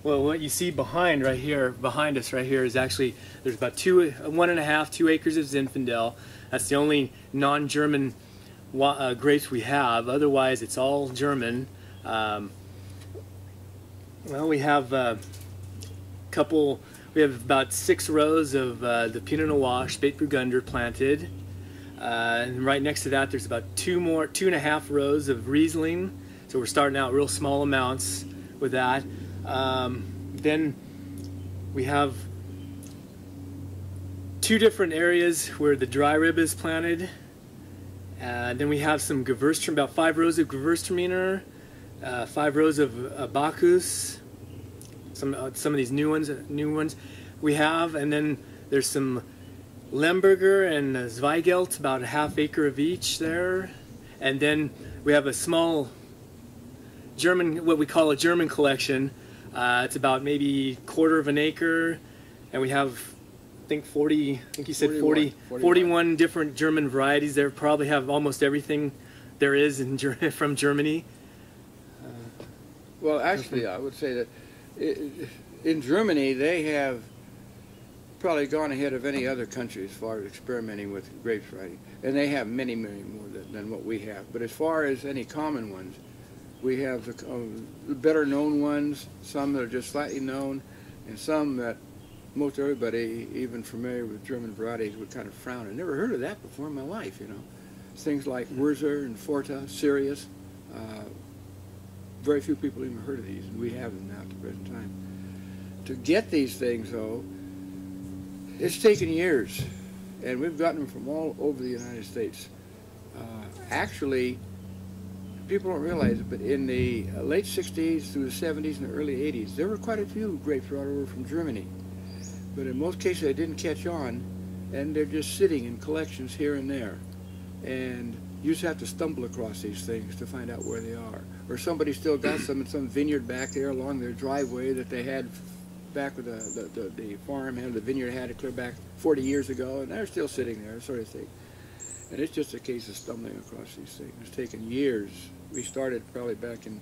Well, what you see behind us right here, is actually, there's about 1.5, 2 acres of Zinfandel. That's the only non-German grapes we have. Otherwise, it's all German. Well, we have we have about 6 rows of the Pinot Noir Spätburgunder planted. And right next to that, there's about 2.5 rows of Riesling. So we're starting out real small amounts with that. Then we have 2 different areas where the dry rib is planted. Then we have some Gewürztraminer, about 5 rows of Gewürztraminer, 5 rows of Bacchus, some of these new ones we have, and then there's some Lemberger and Zweigelt, about a ½ acre of each there. And then we have a small German, what we call a German collection. It's about maybe 1/4 of an acre, and we have, I think you said 41 different German varieties. They probably have almost everything there is in from Germany. Well, actually, I would say that in Germany they have probably gone ahead of any other country as far as experimenting with grape variety, and they have many more than what we have. But as far as any common ones, we have the better known ones, some that are just slightly known, and some that most everybody, even familiar with German varieties, would kind of frown. I never heard of that before in my life, you know. Things like Wurzer and Forta, Sirius. Very few people even heard of these, and we have them now at the present time. To get these things, though, it's taken years, and we've gotten them from all over the United States. Actually, people don't realize it, but in the late 60s through the 70s and the early 80s, there were quite a few grapes brought over from Germany. But in most cases, they didn't catch on, and they're just sitting in collections here and there. And you just have to stumble across these things to find out where they are. Or somebody still got some in some vineyard back there along their driveway that they had back with the farm and the vineyard had it clear back 40 years ago, and they're still sitting there, sort of thing. And it's just a case of stumbling across these things. It's taken years. We started probably back in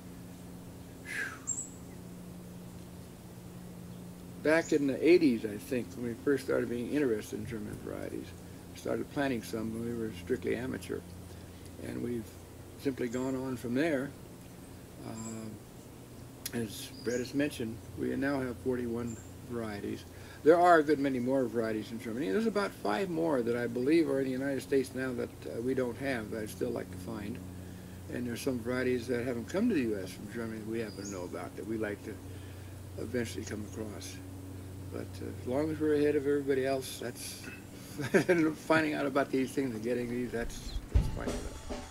the 80s, I think, when we first started being interested in German varieties. We started planting some when we were strictly amateur. And we've simply gone on from there. As Brett has mentioned, we now have 41 varieties. There are a good many more varieties in Germany. There's about 5 more that I believe are in the United States now that we don't have, that I'd still like to find. And there's some varieties that haven't come to the U.S. from Germany that we happen to know about that we'd like to eventually come across. But as long as we're ahead of everybody else, that's finding out about these things and getting these, that's fine enough.